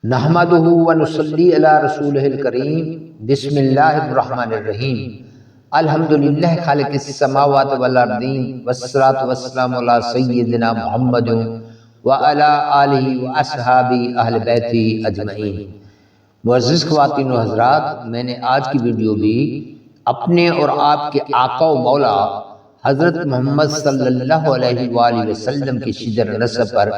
نحمدہ و نصلی علی رسولہ الکریم بسم اللہ الرحمن الرحیم الحمدللہ خالق السماوات والارضین والصلاة والسلام علی سیدنا محمد وعلی آلہ واصحابہ اہل بیتہ اجمعین۔ معزز خواتین و حضرات، میں نے آج کی ویڈیو بھی اپنے اور آپ کے آقا و مولا حضرت محمد صلی اللہ علیہ وآلہ وسلم کی شجر نسب پر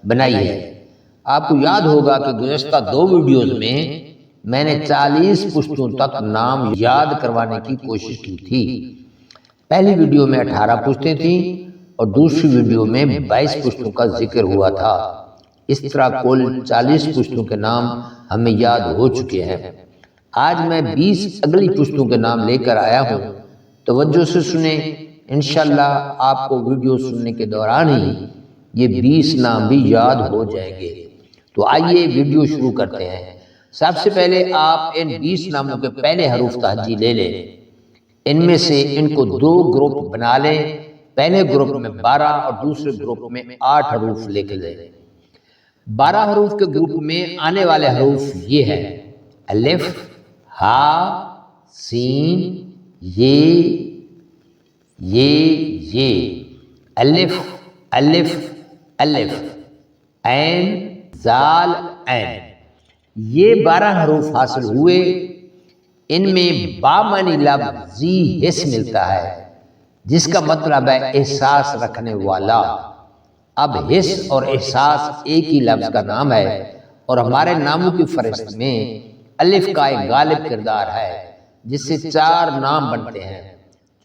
بنائی ہے۔ آپ کو یاد ہوگا کہ گزشتہ 2 ویڈیوز میں نے 40 پشتوں تک نام یاد کروانے کی کوشش کی تھی۔ پہلی ویڈیو میں 18 پشتیں تھیں اور دوسری ویڈیو میں 22 پشتوں کا ذکر ہوا تھا۔ اس طرح کل 40 پشتوں کے نام ہمیں یاد ہو چکے ہیں۔ آج میں 20 اگلی پشتوں کے نام لے کر آیا ہوں، توجہ سے سنیں، انشاءاللہ آپ کو ویڈیو سننے کے دوران ہی یہ 20 نام بھی یاد ہو جائیں گے۔ تو آئیے ویڈیو شروع کرتے ہیں۔ سب سے پہلے آپ ان 20 ناموں کے پہلے حروف تہجی لے لیں، ان میں سے ان کو 2 گروپ بنا لیں۔ پہلے گروپ میں 12 اور دوسرے گروپ میں 8 حروف لکھ لیں۔ 12 حروف کے گروپ میں آنے والے حروف یہ ہیں: الف، ہا، سین، یہ، الف الف الف، عین، زال، عین۔ یہ 12 حروف حاصل ہوئے۔ ان میں با معنی لفظ ذی حس ملتا ہے، جس کا مطلب ہے احساس رکھنے والا۔ اب حس اور احساس ایک ہی لفظ کا نام ہے اور ہمارے ناموں کی فہرست میں الف کا ایک غالب کردار ہے، جس سے 4 نام بنتے ہیں۔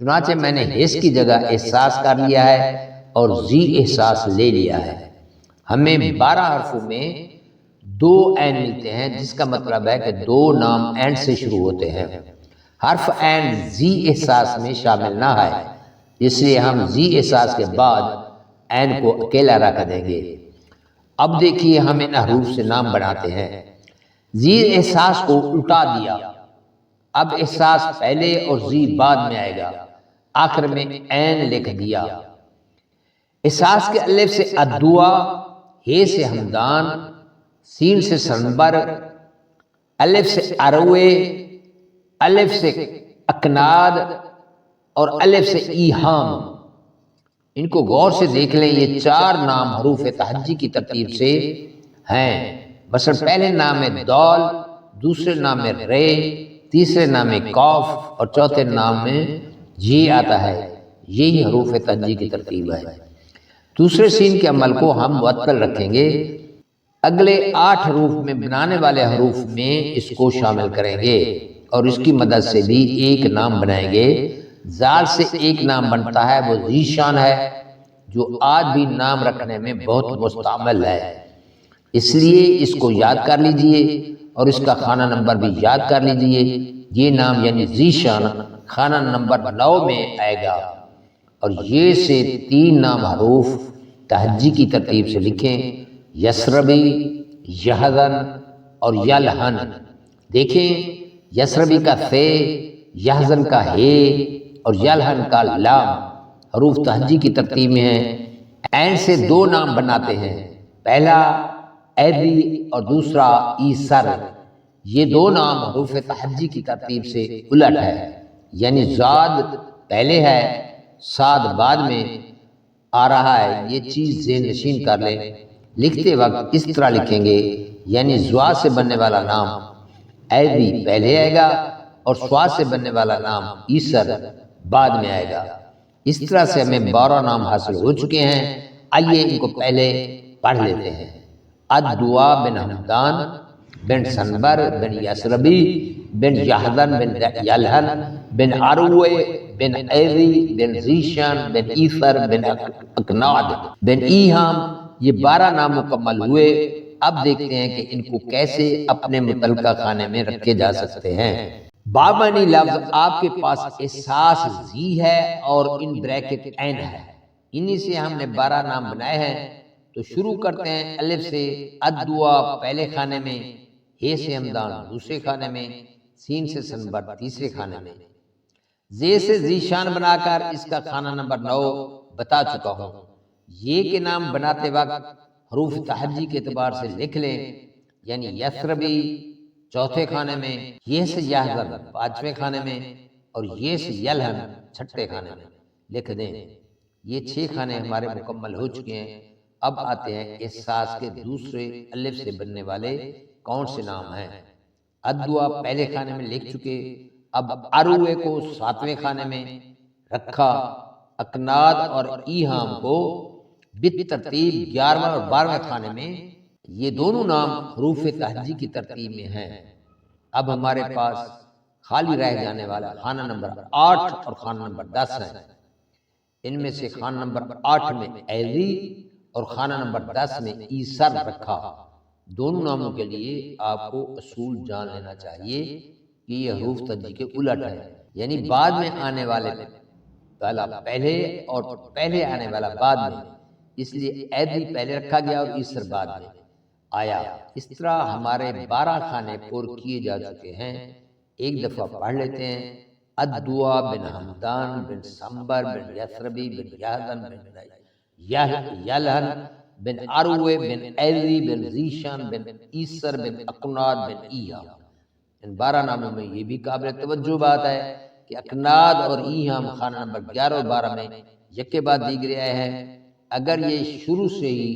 چنانچہ میں نے حس کی جگہ احساس کر لیا ہے اور ذی احساس لے لیا ہے۔ ہمیں 12 حرفوں میں 2 عین ملتے ہیں، جس کا مطلب ہے کہ 2 نام عین سے شروع ہوتے ہیں۔ حرف عین ذی احساس میں شامل نہ ہے، اس لیے ہم ذی احساس کے بعد عین کو اکیلا رکھ دیں گے۔ اب دیکھیے ہم ان حروف سے نام بناتے ہیں۔ ذی احساس کو الٹا دیا، اب احساس پہلے اور ذی بعد میں آئے گا، آخر میں عین لکھ دیا۔ احساس کے الف سے ادعا، ہے سے ہمدان، سین سے سنبر، الف سے اروے، الف سے اکناد اور الف سے ایہام۔ ان کو غور سے دیکھ لیں، یہ 4 نام حروف تہجی کی ترتیب سے ہیں۔ مثلا پہلے نام میں دال، دوسرے نام میں رے، تیسرے نام میں قاف اور چوتھے نام میں جی آتا ہے۔ یہی حروف تہجی کی ترتیب ہے۔ دوسرے سین کے عمل کو ہم معطل رکھیں گے، اگلے 8 حروف میں بنانے والے حروف میں اس کو شامل کریں گے اور اس کی مدد سے بھی ایک نام بنائیں گے۔ زال سے ایک نام بنتا ہے، وہ ذی شان ہے، جو آج بھی نام رکھنے میں بہت مستعمل ہے، اس لیے اس کو یاد کر لیجئے اور اس کا خانہ نمبر بھی یاد کر لیجئے۔ یہ نام یعنی ذی شان خانہ نمبر 9 میں آئے گا۔ اور یہ سے 3 نام حروف تہجی کی ترتیب سے لکھیں: یسربی، یحزن اور یلحن۔ دیکھیں، یسربی کا ث، یحزن کا ہے اور یلحن کا لام حروف تہجی کی ترتیب میں ہیں۔ عین سے 2 نام بناتے ہیں، پہلا ایدی اور دوسرا ایسر۔ یہ 2 نام حروف تہجی کی ترتیب سے الٹ ہے، یعنی زاد پہلے ہے، صاد بعد میں آ رہا ہے۔ یہ چیز ذہن نشین کر لیں، لکھتے وقت اس طرح لکھیں گے، یعنی زوا سے بننے والا نام ایدی پہلے آئے گا اور سوا سے بننے والا نام ایسر بعد میں آئے گا۔ اس طرح سے ہمیں 12 نام حاصل ہو چکے ہیں۔ آئیے ان کو پہلے پڑھ لیتے ہیں۔ ادعا بن حمدان بن سنبر بن یسربی بن یحزن بن یلحن بن اروے بن ایدی بن ذیشان بن ایسر بن اکناد بن ایہام۔ یہ 12 نام مکمل ہوئے۔ اب دیکھتے ہیں کہ ان کو کیسے اپنے متعلقہ خانے میں رکھے جا سکتے ہیں۔ بامعنی لفظ آپ کے پاس احساس ذی ہے اور ان بریکٹ عین ہے، انہی سے ہم نے 12 نام بنائے ہیں۔ تو شروع کرتے ہیں الف سے ادعا پہلے خانے میں، ہے سے ہمدان دوسرے خانے میں، سین سے سنبر تیسرے خانے میں۔ زے سے ذیشان بنا کر اس کا خانہ نمبر 9 بتا چکا ہوں۔ یہ کے نام بناتے وقت حروف تہجی کے اعتبار سے لکھ لیں، یعنی یثربی چوتھے کھانے میں، یہ سے یحزن پانچویں کھانے میں، اور یہ سے یلہن چھٹے کھانے میں لکھ دیں۔ یہ 6 کھانے ہمارے مکمل ہو چکے ہیں۔ اب آتے ہیں احساس کے دوسرے الف سے بننے والے کون سے نام ہیں۔ ادوا پہلے کھانے میں لکھ چکے، اب اروے کو 7ویں کھانے میں رکھا، اکناد اور ایہام کو بالترتیب 11ویں اور 12ویں کھانے میں۔ یہ دونوں نام حروف تہجی کی ترتیب میں ہیں۔ اب ہمارے پاس خالی رہ جانے والا خانہ نمبر 8 اور خانہ نمبر 10 ہے۔ ان میں سے خانہ نمبر 8 میں ایزی اور خانہ نمبر 10 میں ایسر رکھا۔ دونوں ناموں کے لیے آپ کو اصول جان لینا چاہیے کہ یہ حروف تہجی کے الٹ ہے، یعنی بعد میں آنے والے والا پہلے اور پہلے آنے والا بعد میں، اس لیے ایزی پہلے رکھا گیا اور ایسر بعد میں آیا۔ اس طرح ہمارے 12 کھانے پر کیے جا چکے ہیں۔ ایک دفعہ پڑھ لیتے ہیں۔ ادوا بن حمدان بن سمبر بن یثربی بن یحزن بن یلہن بن اروے بن ایزی بن زیشان بن ایسر بن اکناد بن ایہام۔ ان 12 ناموں میں یہ بھی قابل توجہ بات ہے کہ اکناد اور ایہام خانہ نمبر 11 اور 12 میں یکے بعد دیگرے آئے ہیں۔ اگر یہ شروع سے ہی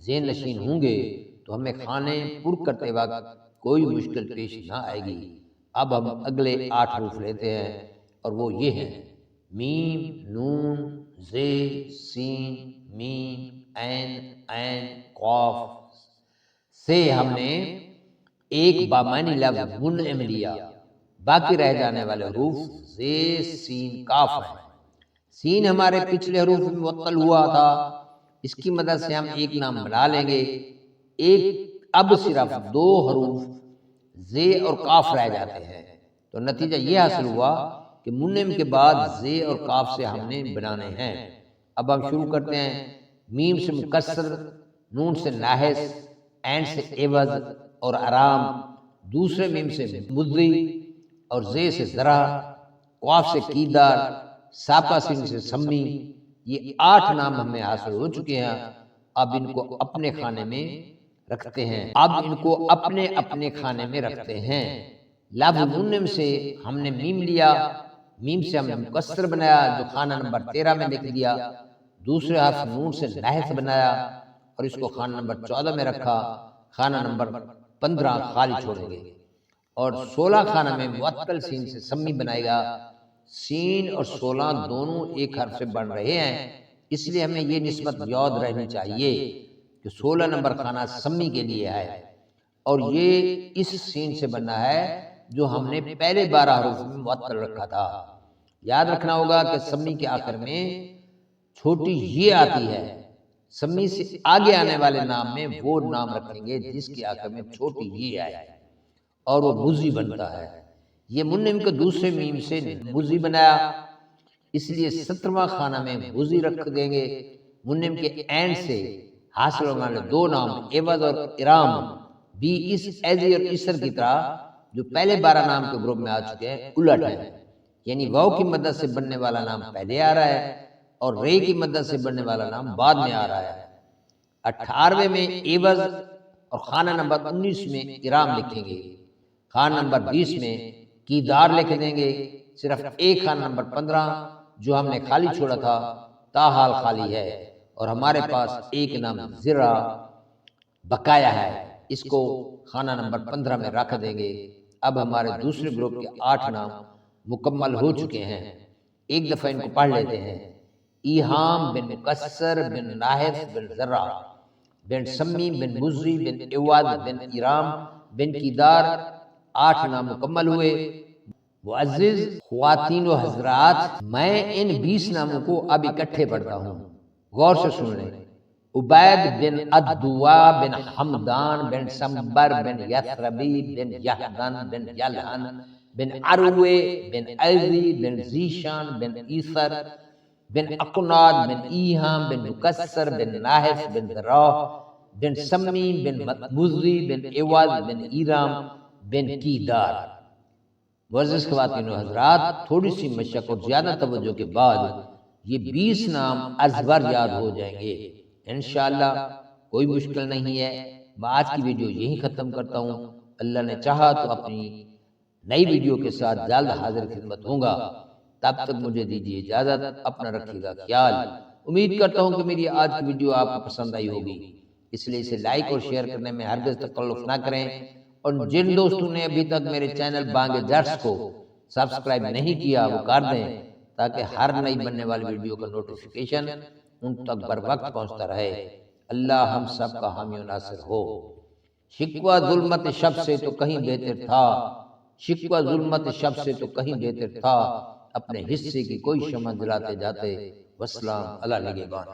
ذہن نشین ہوں گے تو ہمیں کھانے پر کرتے وقت کوئی مشکل پیش نہ آئے گی۔ اب ہم اگلے 8 حروف لیتے ہیں اور وہ یہ ہیں: میم، نون، زے، سین، میم، عین، قاف۔ سے ہم نے ایک بامعنی لفظ منعم لیا، باقی رہ جانے والے حروف زے، سین، کاف ہیں۔ سین ہمارے پچھلے حروف میں معطل ہوا تھا، اس کی مدد سے ہم ایک نام بنا لیں گے۔ اب صرف 2 حروف زے اور کاف رہ جاتے ہیں، تو نتیجہ یہ حاصل ہوا کہ منعم کے بعد زے اور کاف سے ہم نے بنانے ہیں۔ اب ہم شروع کرتے ہیں۔ میم سے مکسر، نون سے ناحس، عین سے عوض اور آرام، دوسرے میم سے مضی اور زے سے ذرا، قاف سے کیدار، ساپا سین سے سمی۔ یہ 8 نام ہمیں حاصل ہو چکے ہیں۔ اب ان کو اپنے کھانے میں رکھتے ہیں۔ لفظ منعم سے ہم نے میم لیا، میم سے ہم نے مکسر بنایا جو خانہ نمبر 13 میں لکھ دیا، دوسرے حرف نون سے نحس بنایا اور اس کو خانہ نمبر 14 میں رکھا، خانہ نمبر 15 خالی چھوڑیں گے، اور 16 خانہ میں معطل سین سے سمی بنائے گا۔ سین اور 16 دونوں ایک حرف سے بن رہے ہیں، اس لیے ہمیں یہ نسبت یاد رہنی چاہیے کہ 16 نمبر خانہ سمی کے لیے ہے، اور یہ اس سین سے بننا ہے جو ہم نے پہلے 12 حروف میں معطل رکھا تھا۔ یاد رکھنا ہوگا کہ سمی کے آخر میں چھوٹی یہ آتی ہے۔ سمی سے آگے آنے والے نام میں وہ نام رکھیں گے جس کے آخر میں چھوٹی یہ آئے اور وہ مضی بنتا ہے۔ یہ منعم کے دوسرے میم سے مضی بنایا، اس لیے 17واں خانہ میں مضی رکھ دیں گے۔ منعم کے عین سے حاصل ہونے والے 2 نام عوض اور ارام بھی اس ایزی اور اسر کی طرح جو پہلے 12 نام کے گروپ میں آ چکے ہیں الٹ ہیں، یعنی واو کی مدد سے بننے والا نام پہلے آ رہا ہے اور رے کی مدد سے بننے والا نام بعد میں آ رہا ہے۔ 18ویں میں عوض اور خانہ نمبر 19 میں ارام لکھیں گے، خانہ نمبر 20 میں کیدار لکھ دیں گے۔ صرف ایک خانہ نمبر 15 جو ہم نے خالی چھوڑا تھا تاحال خالی ہے، اور ہمارے پاس ایک نام زرا بقایا ہے، اس کو خانہ نمبر 15 میں رکھ دیں گے۔ اب ہمارے دوسرے گروپ کے 8 نام مکمل ہو چکے ہیں۔ ایک دفعہ ان کو پڑھ لیتے ہیں۔ ایہام بن مکسر بن ناحس بن ذرا بن سمی بن مضی بن عوض بن ارام بن کیدار، 8 نام مکمل ہوئے۔ معزز خواتین و حضرات، میں ان 20 ناموں کو اب اکٹھے پڑھتا ہوں، غور سے سن لیں۔ عبید بن ادوا بن حمدان بن سمبر بن یثربی بن یحزن بن یلہن بن اروے بن ایزی بن زیشان بن ایسر بن اکناد بن ایہام بن مکسر بن ناحس بن ذرا بن سمی بن مضی بن عوض بن ایرام بن کیدار۔ معزز خواتین و حضرات، تھوڑی سی مشق اور زیادہ توجہ کے بعد یہ 20 نام ازبر یاد ہو جائیں گے انشاءاللہ، کوئی مشکل نہیں ہے۔ میں آج کی ویڈیو یہی ختم کرتا ہوں۔ اللہ نے چاہا تو اپنی نئی ویڈیو کے ساتھ جلد حاضر خدمت ہوں گا، تب تک مجھے دیجیے اجازت، اپنا رکھیے گا خیال۔ امید کرتا ہوں کہ میری آج کی ویڈیو آپ کو پسند آئی ہوگی، اس لیے اسے لائک اور شیئر کرنے میں ہرگز تکلف نہ کریں، اور جن دوستوں نے ابھی تک میرے چینل بانگ درس کو سبسکرائب نہیں کیا وہ کر دیں، تاکہ ہر نئی بننے والی ویڈیو کا نوٹیفیکیشن ان تک بر وقت پہنچتا رہے۔ اللہ ہم سب کا حامی و ناصر ہو۔ شکوہ ظلمت شب سے تو کہیں بہتر تھا، شکوہ ظلمت شب سے تو کہیں بہتر تھا، اپنے حصے کی کوئی شمع جلاتے جاتے، والسلام علی نگہبان۔